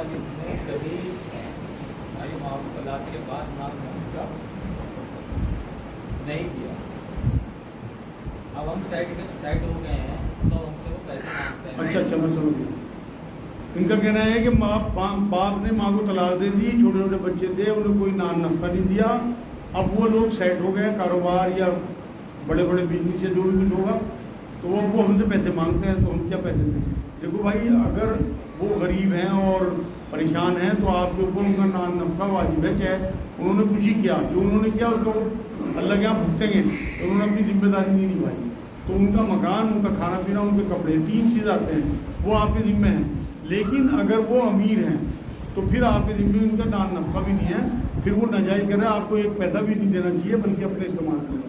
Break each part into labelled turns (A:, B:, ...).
A: वाली ने कभी भाई माँ तलाक के बाद नाम का नहीं दिया। अब हम साइड हो गए हैं तो हमसे वो पैसे मांगते हैं।
B: अच्छा मैं समझ गया। इनका कहना है कि बाप ने माँ को तलाक दे दी, छोटे छोटे बच्चे थे, उन्हें कोई नाम नफा नहीं दिया, अब वो लोग सेट हो गए, कारोबार या बड़े बड़े बिजनेस या जो भी कुछ होगा, तो वो हमसे पैसे मांगते हैं, तो हम क्या पैसे दें? देखो भाई, अगर वो गरीब हैं और परेशान हैं तो आपके ऊपर उनका नाम नफा वाजिब है, चाहे उन्होंने कुछ ही किया, जो उन्होंने किया उसका वो अल्लाह के यहाँ भुगतेंगे, तो उन्होंने अपनी जिम्मेदारी नहीं निभाई, तो उनका मकान, उनका खाना पीना, उनके कपड़े, 3 चीज़ आते हैं, वो आपके जिम्मे हैं। लेकिन अगर वो अमीर हैं तो फिर आपके जिम्मे उनका नाम नफा भी नहीं है, फिर वो नाजायज़ कर रहे हैं, आपको एक पैसा भी नहीं देना चाहिए, बल्कि अपने इस्तेमाल करें।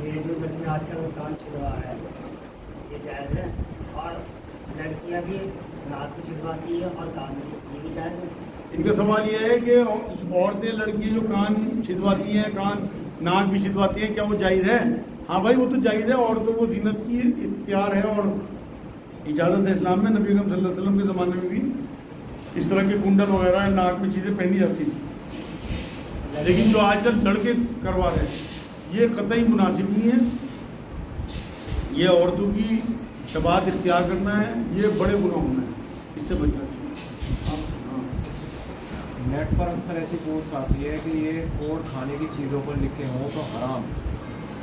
C: ये जो बच्चे आजकल कान छिलवा रहा है, ये जायज़ है? और लड़कियाँ भी रात को छिलवाती है और कान भी, ये भी जायज़ है?
B: इनका सवाल ये है कि औरतें, लड़कियाँ जो कान छिदवाती हैं, कान नाक भी छिदवाती हैं, क्या वो जायज़ है? हाँ भाई, वो तो जायज़ है, औरतों को जीनत की इख्तियार है और इजाज़त है इस्लाम में। नबी अकरम सल्लल्लाहु अलैहि वसल्लम के ज़माने में भी इस तरह के कुंडल वगैरह नाक में चीज़ें पहनी जाती थी, लेकिन जो आजकल लड़के करवा रहे हैं ये कतई मुनासिब नहीं है। ये औरतों की शबात इख्तियार करना है, ये बड़े गुनाह होना है, इससे बचना चाहिए।
D: नेट पर अक्सर ऐसी पोस्ट आती है कि ये कोड खाने की चीज़ों पर लिखे हों तो हराम,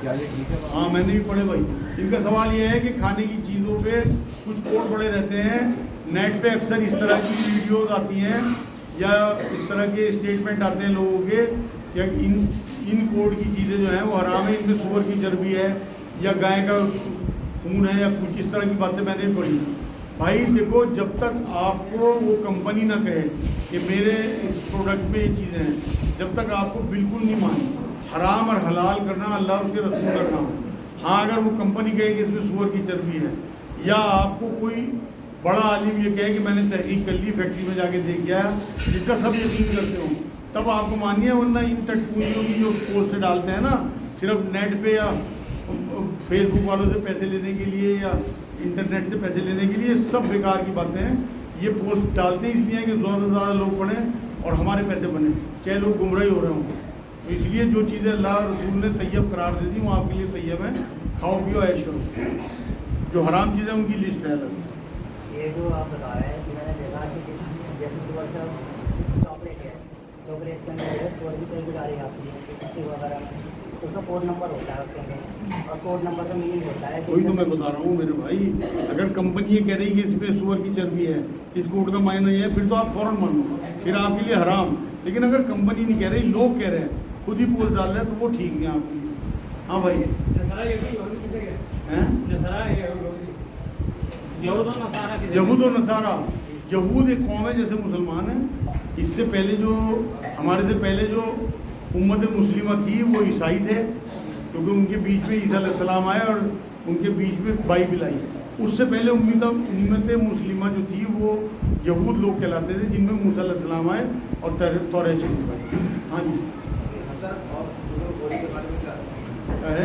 D: क्या ये ठीक है?
B: हाँ, मैंने भी पढ़े भाई। इनका सवाल ये है कि खाने की चीज़ों पे कुछ कोड पड़े रहते हैं, नेट पे अक्सर इस तरह की वीडियोस आती हैं या इस तरह के स्टेटमेंट आते हैं लोगों के कि इन कोड की चीज़ें जो हैं वो हराम है, इनमें सूअर की चर्बी है या गाय का खून है या कुछ इस तरह की बातें मैंने पढ़ी। भाई देखो, जब तक आपको वो कंपनी ना कहे कि मेरे इस प्रोडक्ट में ये चीज़ें हैं, जब तक आपको बिल्कुल नहीं मानी। हराम और हलाल करना अल्लाह उसके रसूल का काम है। हाँ, अगर वो कंपनी कहे कि इसमें सूअर की चर्बी है, या आपको कोई बड़ा आलिम ये कहे कि मैंने तहकीक कर ली, फैक्ट्री में जाके देख गया, जिसका सब यकीन करते हो, तब आपको मानिए। वरना इन टटपूनियों की जो पोस्ट डालते हैं ना, सिर्फ नेट पे या फेसबुक वालों से पैसे लेने के लिए या इंटरनेट से पैसे लेने के लिए, सब बेकार की बातें हैं। ये पोस्ट डालते हैं इसलिए कि ज़्यादा से ज़्यादा लोग पढ़ें और हमारे पैसे बने, चाहे लोग गुमराह हो रहे हों। तो इसलिए जो चीज़ें अल्लाह रसूल ने तैयब करार दे दी वो आपके लिए तैयब है, खाओ पियो ऐश करो। जो हराम चीज़ें उनकी लिस्ट है अलग।
C: ये जो आप बता रहे हैं कि मैंने देखा कि जैसे सुबह से चॉकलेट है, चॉकलेट के अंदर जो है सूअर की चर्बी डाली जाती है कुत्ते वगैरह में, तो उसका कोड नंबर होता है उसके अंदर, और कोड नंबर का मीनिंग होता है।
B: वही तो मैं बता रहा हूँ मेरे भाई, अगर कंपनी ये कह रही है कि इसमें सूअर की चर्बी है, इस कोड का मायना ये है, फिर तो आप फ़ौरन मान लो, फिर आपके लिए हराम। लेकिन अगर कंपनी नहीं कह रही, लोग कह रहे हैं, खुद ही पोस्ट डाल रहे हैं, तो वो ठीक है आपके लिए। हाँ भाई, यहूद और नसारा, यहूद एक कौम है जैसे मुसलमान है। इससे पहले जो हमारे से पहले जो उम्मत मुस्लिमा थी वो ईसाई थे, क्योंकि उनके बीच में ईसा अलैहिस्सलाम आए और उनके बीच में बाइबिल आई। उससे पहले उम्मत मुस्लिमा जो थी वो यहूद लोग कहलाते थे, जिनमें मूसा अलैहिस्सलाम आए और तौरात शरीफ आई। हाँ जी है।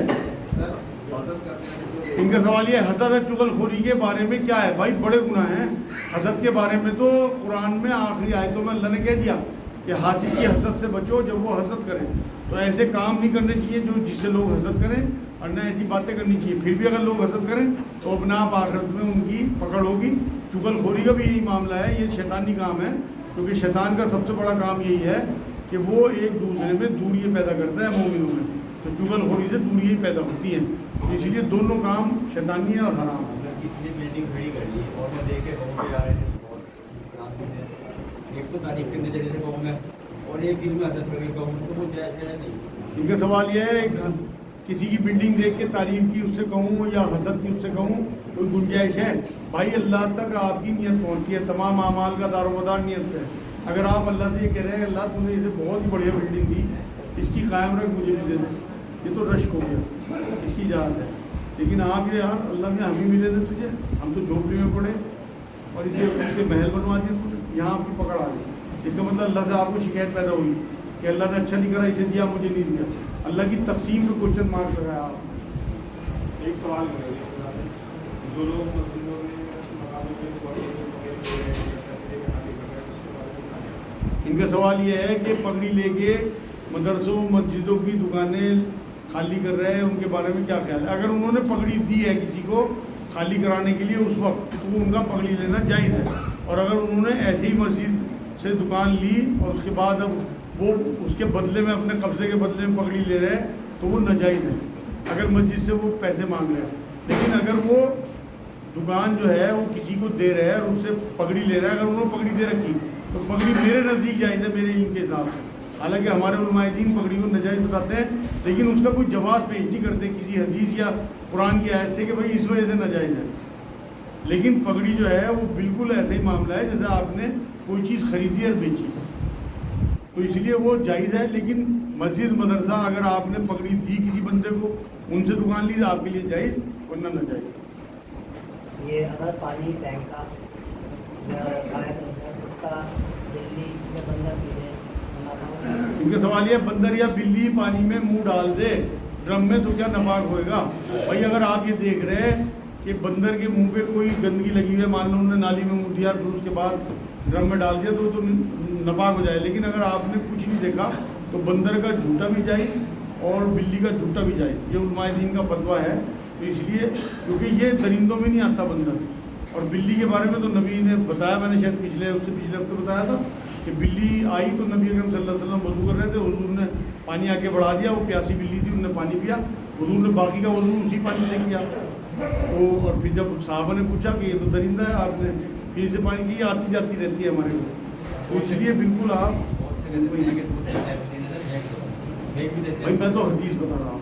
B: इनका सवाल ये, हसद और चुगलखोरी के बारे में क्या है? भाई बड़े गुनाह हैं। हसद के बारे में तो कुरान में आखिरी आयतों में अल्लाह ने कह दिया कि हासिद की हसद से बचो जब वो हसद करें। तो ऐसे काम नहीं करने चाहिए जो जिससे लोग हसद करें, और न ऐसी बातें करनी चाहिए। फिर भी अगर लोग हसद करें तो अपना आप आखिरत में उनकी पकड़ होगी। चुगलखोरी का भी यही मामला है, ये शैतानी काम है, क्योंकि शैतान का सबसे बड़ा काम यही है कि वो एक दूसरे में दूरियाँ पैदा करता है मोमिनों में। तो चुगलखोरी से दूरियाँ ही पैदा होती हैं, इसलिए दोनों काम शैतानी है और हराम है।
A: इसलिए बिल्डिंग खड़ी कर ली और मैं देखे गाँव पे आ रहे थे, एक तो तारीफ के नजरिए से कहूँगा और एक दिन में हसद करके कहूँ, तो वो जायज़ नहीं।
B: इनका सवाल यह है, किसी की बिल्डिंग देख के तारीफ की उससे कहूँ या हसद की उससे कहूँ, कोई गुंजाइश है? भाई अल्लाह तक आपकी नीयत पहुँचती है, तमाम अमाल का दारोमदार नीयत है। अगर आप अल्लाह से ये कह रहे हैं अल्लाह तूने इसे बहुत ही बढ़िया बिल्डिंग दी, इसकी कायम रख, मुझे भी दे दे, ये तो रश्क हो गया, इसकी इजाज़त है। लेकिन आप ये यार अल्लाह ने हमें मिले थे तुझे, हम तो झोपड़ी में पड़े और इसके महल बनवा दिए तुझे, यहाँ आपकी पकड़ आ गई। इसका मतलब अल्लाह से आपको शिकायत पैदा हुई कि अल्लाह ने अच्छा नहीं करा, इसे दिया मुझे नहीं दिया। अल्लाह की तकसीम में क्वेश्चन मार्क लगाया आप।
D: एक सवाल
E: जो लोग मस्जिदों में मकानों में पैसे लेके हाथी कर रहे हैं उसके बारे में क्या कहना है?
B: इनका सवाल ये है कि पगड़ी लेके मदरसों मस्जिदों की दुकानें खाली कर रहे हैं, उनके बारे में क्या ख्याल है? अगर उन्होंने पगड़ी दी है किसी को खाली कराने के लिए उस वक्त, तो उनका पगड़ी लेना जायज़ है। और अगर उन्होंने ऐसे ही मस्जिद से दुकान ली और उसके बाद अब वो उसके बदले में अपने कब्जे के बदले में पगड़ी ले रहे हैं तो वो नाजायज़ है, अगर मस्जिद से वो पैसे मांग रहे हैं। लेकिन अगर वो दुकान जो है वो किसी को दे रहे हैं और उससे पगड़ी ले रहा है, अगर उन्होंने पगड़ी दे रखी तो पगड़ी मेरे नज़दीक जायज़ है, मेरे इनके हिसाब से। हालांकि हमारे उलमाए दीन पगड़ी को नाजायज़ बताते हैं, लेकिन उसका कोई जवाब पेश नहीं करते किसी हदीस या कुरान की आयत से कि भाई इस वजह से नाजायज़ है। लेकिन पगड़ी जो है वो बिल्कुल ऐसा ही मामला है जैसे आपने कोई चीज़ खरीदी और बेची, तो इसलिए वो जायज़ है। लेकिन मस्जिद मदरसा अगर आपने पगड़ी दी किसी बंदे को, उनसे दुकान ली तो आपके लिए जायज़, वरना नाजायज़।
C: ये अगर पानी टैंक का या गाय का कुत्ता बिल्ली या बंदर पी ले,
B: इनका सवाल ये, बंदर या बिल्ली पानी में मुंह डाल दे ड्रम में तो क्या नपाक होएगा? भाई अगर आप ये देख रहे हैं कि बंदर के मुंह पे कोई गंदगी लगी हुई है, मान लो उन्होंने नाली में मुंह दिया फिर उसके बाद ड्रम में डाल दिया तो नपाक हो जाए। लेकिन अगर आपने कुछ नहीं देखा तो बंदर का झूठा भी जाए और बिल्ली का झूठा भी जाए, ये उलमाए दीन का फतवा है। तो इसलिए क्योंकि ये दरिंदों में नहीं आता बंदर, और बिल्ली के बारे में तो नबी ने बताया, मैंने शायद पिछले हफ्ते बताया था कि बिल्ली आई तो नबी अकरम सल्लल्लाहु अलैहि वसल्लम वज़ू कर रहे थे, हुजूर ने पानी आके बढ़ा दिया, वो प्यासी बिल्ली थी, उन्होंने पानी पिया, हुजूर ने बाकी का वज़ू उसी पानी से किया। तो और फिर जब साहबा ने पूछा कि ये तो दरिंदा है, आपने फिर से पानी की, आती जाती रहती है हमारे को, तो इसलिए बिल्कुल आप भाई मैं तो हदीस बता रहा हूँ,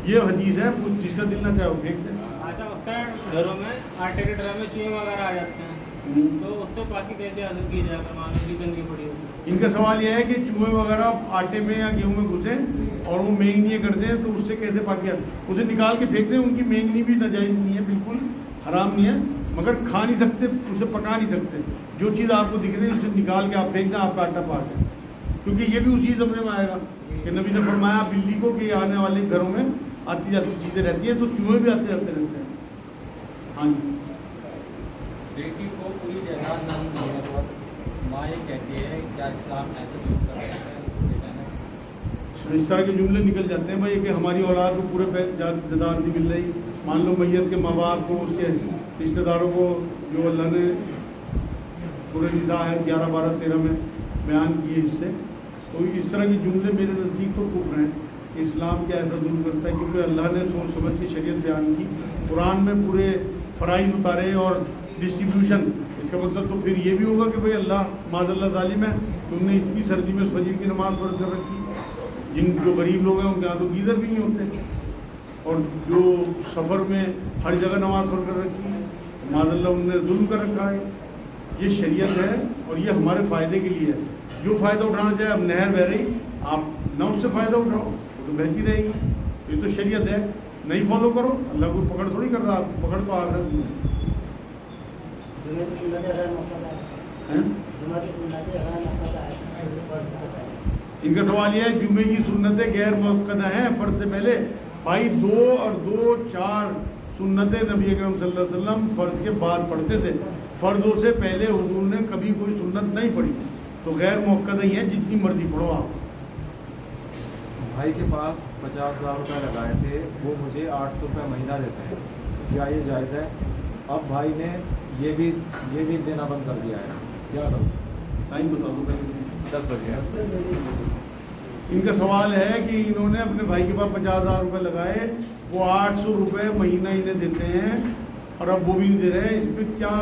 B: ये हदीस है, जिसका दिल ना चाहे वो फेंक दे।
E: अच्छा, अक्सर घरों में आटे के ड्रम में चूहे वगैरह आ जाते हैं, तो उससे पाकी कैसे हासिल की जाएगा? मानो की गंदगी पड़ी होगी।
B: इनका सवाल यह है कि चूहे वगैरह आटे में या गेहूं में घुसे और वो मेंगनी कर दें तो उससे कैसे पाकी आती? उसे निकाल के फेंक दें, उनकी मेंगनी भी नाजायज़ नहीं है, बिल्कुल हराम नहीं है, मगर खा नहीं सकते, उसे पका नहीं सकते। जो चीज़ आपको दिख रही है उसे निकाल के आप फेंक दें, आपका आटा पाक है, क्योंकि ये भी उसी ज़मरे में आएगा कि नबी ने फरमाया बिल्ली को कि आने वाले घरों में आती जाती चीज़ें रहती हैं, तो चूहे भी आते जाते रहते हैं। हाँ जी।
A: बेटी को कोई जायदाद नहीं मिलने पर माँ ये कहती है, क्या इस्लाम ऐसा जुल्म कर सकता है?
B: इस तरह के जुमले निकल जाते हैं भाई कि हमारी औलाद को पूरे जायदाद नहीं मिल रही। मान लो मैयत के माँ बाप को, उसके रिश्तेदारों को, जो अल्लाह ने पूरे निसा है 11, 12, 13 में बयान किए हिस्से, तो इस तरह के जुमले मेरे नज़दीक तो कुफ्र हैं। इस्लाम क्या ऐसा जुल्म करता है? क्योंकि अल्लाह ने सोच समझ की शरीयत बयान की, कुरान में पूरे फ़राइज़ उतारे और डिस्ट्रीब्यूशन। इसका मतलब तो फिर ये भी होगा कि भाई अल्लाह माज़अल्लाह ज़ालिम है, तुमने इतनी सर्दी में फजर की नमाज़ फ़र्ज़ कर रखी, जिन जो गरीब लोग हैं उनके यहाँ तो गीज़र भी नहीं होते, और जो सफ़र में हर जगह नमाज़ फ़र्ज़ कर रखी है, माज़अल्लाह उनने जुल्म कर रखा है। ये शरीयत है और ये हमारे फ़ायदे के लिए है। जो फ़ायदा उठाना चाहे, अब नहर बह रही, आप ना उससे फ़ायदा उठाओ तो बहती रहेगी, ये तो शरीयत है, नहीं फॉलो करो, अल्लाह को पकड़ थोड़ी कर रहा, पकड़ तो आखिरत में है। इनका सवाल यह है, जुमे की सुन्नतें गैर मुअक्कदा हैं फ़र्ज से पहले? भाई 2 और 2 4 सुन्नतें नबी अकरम सल्लल्लाहु अलैहि वसल्लम फ़र्ज के बाद पढ़ते थे, फ़र्ज़ों से पहले हुजूर ने कभी कोई सुन्नत नहीं पढ़ी, तो गैर मुअक्कदा ही है, जितनी मर्जी पढ़ो आप।
D: भाई के पास 50,000 रुपये लगाए थे, वो मुझे 800 रुपये महीना देते हैं, क्या ये जायज़ है? अब भाई ने ये भी देना बंद कर दिया है, क्या करूँ?
B: टाइम बता दो।
D: 10 बजे।
B: इनका सवाल है कि इन्होंने अपने भाई के पास 50,000 रुपये लगाए, वो 800 रुपये महीना इन्हें देते हैं और अब वो भी नहीं दे रहे हैं, इस पर क्या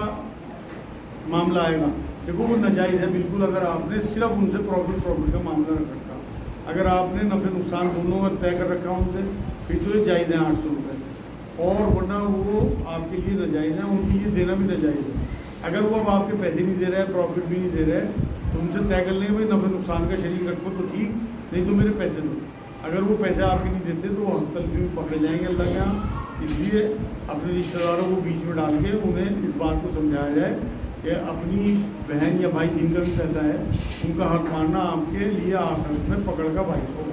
B: मामला आएगा? देखो वो नाजायज़ है बिल्कुल, अगर आपने सिर्फ उनसे प्रॉफिट का मामला रख रखा, अगर आपने नफ़े नुकसान दोनों का तय कर रखा उनसे, फिर तो ये जायज़ है 800 रुपये, और वरना वो आपके लिए नाजायज़ है, उनके लिए देना भी नाजायज़ है। अगर वो अब आपके पैसे नहीं दे रहे हैं, प्रॉफिट भी नहीं दे रहे हैं, तो उनसे तय कर लेंगे भाई नफ़े नुकसान का शरीक रखो तो ठीक, नहीं तो मेरे पैसे दो। अगर वो पैसे आपके नहीं देते तो वो हक तलफी में पकड़े जाएंगे अल्लाह के यहाँ। इसलिए अपने रिश्तेदारों को बीच में डाल के उन्हें इस बात को समझाया जाए कि अपनी बहन या भाई जिनका भी पैसा है उनका हक मानना आपके लिए आखिरत में पकड़ का भाई होगा।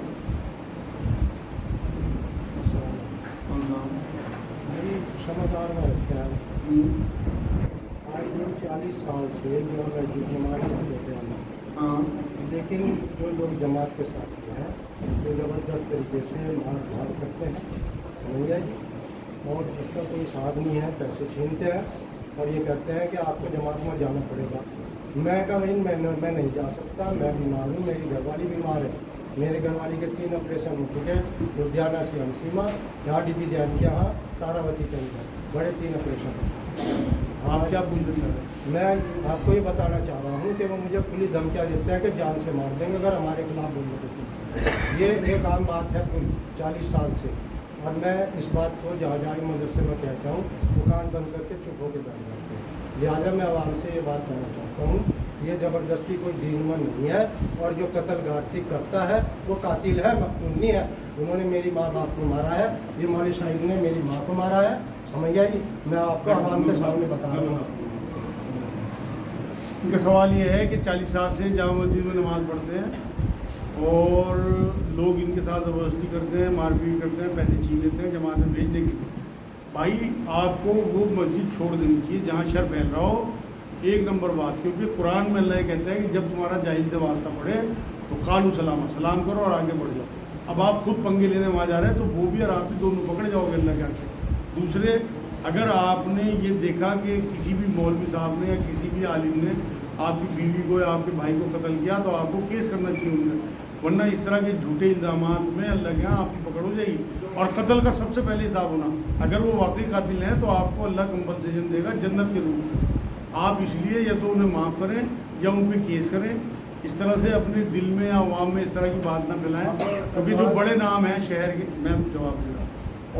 F: समाचार में रखते हैं आज दिन 40 साल से जो मस्जिद नमाज पढ़ते हैं,
B: हाँ
F: लेकिन जो लोग जमात के साथ हैं वो ज़बरदस्त तरीके से मार धार करते हैं, समझ गए जी। और उसका कोई साथ नहीं है, पैसे छीनते हैं और ये कहते हैं कि आपको जमात में जाना पड़ेगा। मैं कहा भाई मैं नहीं जा सकता, मैं बीमार हूँ, मेरी घरवाली बीमार है, मेरे घरवाली के 3 ऑपरेशन हो चुके हैं, लुधियाना से हमसीमा, यहाँ DP जैन के यहाँ तारावती के अंदर बड़े 3 ऑपरेशन।
B: आप क्या पूछना चाह रहे हैं?
F: मैं आपको ये बताना चाह रहा हूँ कि वो मुझे खुली धमकियाँ देते हैं कि जान से मार देंगे अगर हमारे खिलाफ बोलेंगे तो। ये एक आम बात है पूरी 40 साल से, और मैं इस बात को जहाँ मदरसे में कहता हूँ दुकान बंद करके चुप होकर बैठ जाते हैं। लिहाजा मैं आवाम से ये बात कहना चाहता हूँ, ये ज़बरदस्ती कोई दीनमन नहीं है, और जो कत्ल गारती करता है वो कातिल है, मकतूल नहीं है। उन्होंने मेरी माँ बाप को मारा है, ये मौलवी शाहिद ने मेरी माँ को मारा है, समझ आई। मैं आपको आवाम के सामने बता रहा हूँ।
B: उनका सवाल ये है कि 40 साल से जामा मस्जिद में नमाज़ पढ़ते हैं और लोग इनके साथ ज़बरदस्ती करते हैं, मारपीट करते हैं, पैसे छीन लेते हैं जमात में भेजने के लिए। भाई आपको वो मस्जिद छोड़ देनी चाहिए जहाँ शर फैल रहा हो, 1 नंबर बात, क्योंकि कुरान में अल्लाह कहता है कि जब तुम्हारा जाहिल से वास्ता पड़े तो कालू सलाम, सलाम करो और आगे बढ़ जाओ। अब आप खुद पंगे लेने वहाँ जा रहे हैं तो वो भी और आप भी दोनों पकड़े जाओगे अल्लाह के आगे। दूसरे, अगर आपने ये देखा कि किसी भी मौलवी साहब ने या किसी भी आलिम ने आपकी बीवी को या आपके भाई को कत्ल किया तो आपको केस करना चाहिए उनमें, वरना इस तरह के झूठे इल्ज़ामात में अल्लाह के यहाँ आपकी पकड़ हो जाएगी। और कत्ल का सबसे पहले हिसाब होना, अगर वो वाकई कातिल हैं तो आपको अल्लाह कंपनसेशन देगा जन्नत के रूप में। आप इसलिए या तो उन्हें माफ़ करें या उन पर केस करें। इस तरह से अपने दिल में या अवाम में इस तरह की बात ना फैलाएं, क्योंकि जो बड़े नाम हैं शहर के, मैं जवाब दे रहा हूँ।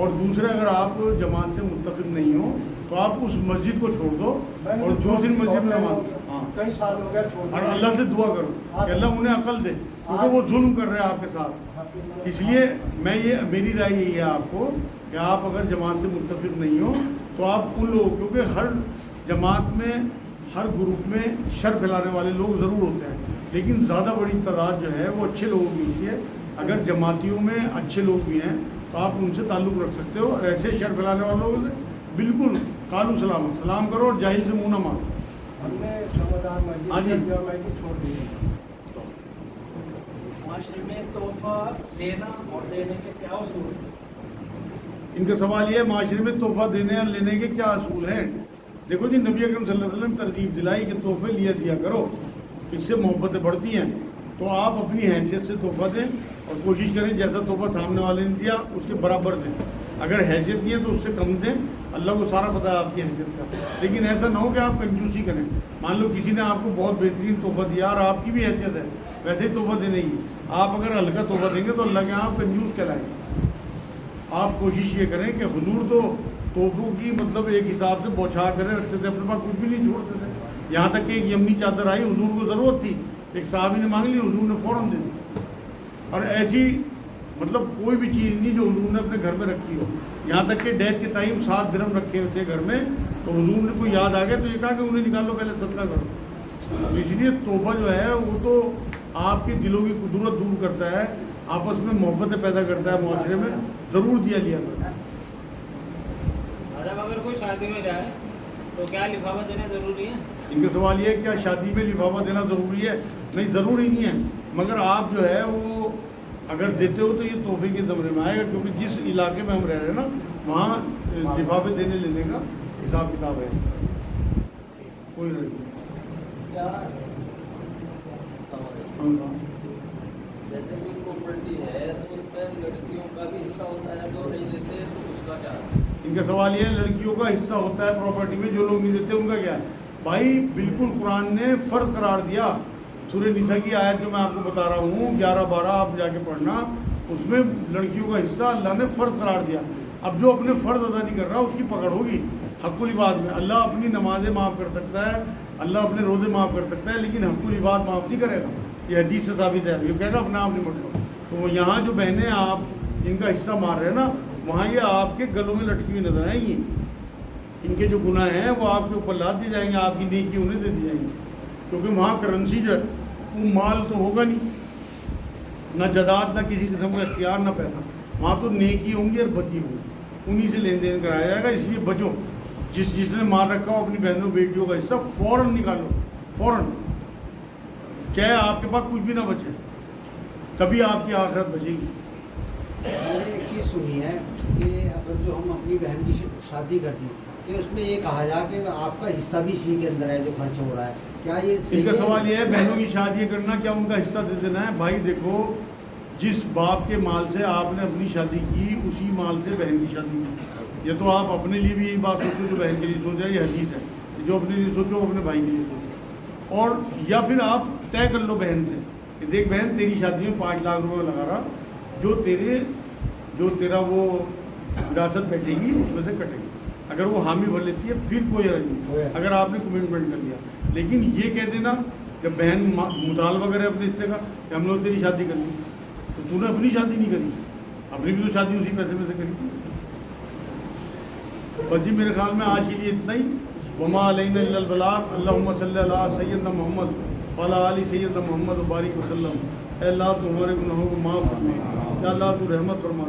B: और दूसरा, अगर आप जमात से मुत्तफिक नहीं हो तो आप उस मस्जिद को छोड़ दो और दूसरी मस्जिद में नमाज, हाँ,
F: कई साल हो गए छोड़
B: और अल्लाह से दुआ करो कि अल्लाह उन्हें अकल दे, क्योंकि वो जुल्म कर रहे हैं आपके साथ। इसलिए मेरी राय यही है आपको कि आप अगर जमात से मुत्तफिक नहीं हो तो आप उन लोगों, क्योंकि हर जमात में हर ग्रुप में शर फैलाने वाले लोग ज़रूर होते हैं, लेकिन ज़्यादा बड़ी तादाद जो है वो अच्छे लोगों की होती है। अगर जमातियों में अच्छे लोग भी हैं तो आप उनसे ताल्लुक़ रख सकते हो, और ऐसे शर फैलाने वालों से बिल्कुल कालू सलाम करो और जाहिल से मुँह न मारो।
F: हमने समाधान
B: हाँ जी।
F: मस्जिद छोड़ दी।
G: माशरे में तोहफा लेना और देने के क्या उसूल हैं?
B: इनका सवाल ये है, माशरे में तोहफा देने और लेने के क्या असूल हैं। देखो जी, नबी अकरम सल्लल्लाहु अलैहि वसल्लम तरकीब दिलाई कि तोहफे दिया करो, इससे मोहब्बतें बढ़ती हैं। तो आप अपनी हैसियत से तोहफा दें और कोशिश करें जैसा तोहफा सामने वाले ने दिया उसके बराबर दें। अगर हैसियत नहीं है तो उससे कम दें, अल्लाह को सारा पता है आपकी हैसियत का। लेकिन ऐसा ना हो कि आप कंजूसी करें। मान लो किसी ने आपको बहुत बेहतरीन तोहफा दिया और आपकी भी हैसियत है वैसे ही तोहफा देने की, आप अगर हल्का तोहफा देंगे तो अल्लाह के यहाँ आप कंजूस कहलाएंगे। आप कोशिश ये करें कि हुजूर तो तोहफों की मतलब एक हिसाब से बौछा करें रखते थे, अपने पास कुछ भी नहीं छोड़ते थे। यहाँ तक कि एक यमनी चादर आई, हुजूर को ज़रूरत थी, एक साहबी ने मांग ली, हुजूर ने फ़ौरन दे दी। और ऐसी मतलब कोई भी चीज़ नहीं जो हुजूर ने अपने घर में रखी हो। यहाँ तक कि डेथ के टाइम 7 दिरहम रखे हुए थे घर में, तो हुजूर ने कोई याद आ गया तो ये कहा कि उन्हें निकालो, पहले सदका करो। तो इसलिए तोहफा जो है वो तो आपके दिलों की कुदरत दूर करता है, आपस में मोहब्बतें पैदा करता है, मुआशरे में ज़रूर दिया लिया करता है।
E: अगर कोई शादी में जाए तो क्या लिफाफा देना ज़रूरी है?
B: इनका सवाल ये है क्या शादी में लिफाफा देना ज़रूरी है? नहीं, ज़रूरी नहीं है, मगर आप जो है वो अगर देते हो तो ये तोहफे के ज़मरे में आएगा, क्योंकि जिस इलाके में हम रह रहे हैं ना वहाँ लिफाफे देने लेने का हिसाब किताब है। कोई नहीं।
G: जैसे कि प्रॉपर्टी है तो उसमें लड़कियों का भी हिस्सा होता है, जो नहीं देते तो उसका क्या?
B: इनका सवाल ये है, लड़कियों का हिस्सा होता है प्रॉपर्टी में, जो लोग नहीं देते उनका क्या है? भाई बिल्कुल कुरान ने फ़र्ज करार दिया। सूरह निसा की आयत जो मैं आपको बता रहा हूँ 11-12 आप जाके पढ़ना, उसमें लड़कियों का हिस्सा अल्लाह ने फ़र्ज करार दिया। अब जो अपने फ़र्ज अदा नहीं कर रहा उसकी पकड़ होगी हक़ुल इबाद में। अल्लाह अपनी नमाजें माफ़ कर सकता है, अल्लाह अपने रोज़े माफ़ कर सकता है, लेकिन हक़ुल इबाद माफ़ नहीं करेगा। ये हदीस से साबित है। ये कहेगा अपना आप नहीं पढ़। तो यहाँ जो बहनें आप इनका हिस्सा मार रहे हैं ना, वहाँ ये आपके गलों में लटकी हुई नजर आएंगी। इनके जो गुनाह हैं वो आपके ऊपर लाद दिए जाएंगे, आपकी नेकी उन्हें दे दी जाएंगी, क्योंकि वहाँ करेंसी जो है वो माल तो होगा नहीं, ना जदाद, ना किसी किस्म का इख्तियार, ना पैसा। वहाँ तो नेकी होंगी और बदी होंगी। انہی سے لین دین کرایا جائے گا. اس لیے بچو, جس نے مار رکھا ہو اپنی بہنوں بیٹیوں کا حصہ فوراً نکالو, فوراً, چاہے آپ کے پاس کچھ بھی نہ بچے, تبھی آپ کی آخرت بچے گی.
H: میں نے ایک چیز سنی ہے کہ اگر جو ہم اپنی بہن کی شادی کرتی کہ اس میں یہ کہا جا کہ آپ کا حصہ بھی اسی کے اندر ہے جو خرچ ہو رہا ہے, کیا یہ
B: ان
H: صحیح
B: کا
H: ہے؟
B: سوال یہ ہے بہنوں کی شادی کرنا, کیا ان کا حصہ دے دینا ہے؟ بھائی دیکھو, جس باپ کے مال سے آپ نے اپنی شادی کی اسی مال سے بہن کی شادی کی. یہ تو آپ اپنے لیے بھی یہی بات سوچو جو بہن کے لیے سوچا, یہ حدیث ہے, جو اپنے لیے سوچو اپنے بھائی کے لیے سوچو. اور یا پھر آپ طے کر لو بہن سے کہ دیکھ بہن, تیری شادی میں 5 لاکھ روپے لگا رہا, جو تیرا وہ وراثت بیٹھے گی اس میں سے کٹے گی. اگر وہ حامی بھر لیتی ہے پھر کوئی حرج نہیں, اگر آپ نے کمٹمنٹ کر لیا. لیکن یہ کہہ دینا کہ بہن مطالبہ کرے اپنے حصے کا کہ ہم لوگ تیری شادی کرنی, تو تو نے اپنی شادی نہیں کری, اپنی بھی تو شادی اسی پیسے میں سے کری. بس جی میرے خیال میں آج کے لیے اتنا ہی. وما علینا الا البلاغ. اللہم صلی علی سیدنا محمد وعلی آل سیدنا محمد وبارک وسلم. اے اللہ تمہارے گناہوں کو معاف فرما, یا اللہ تو رحمت فرما.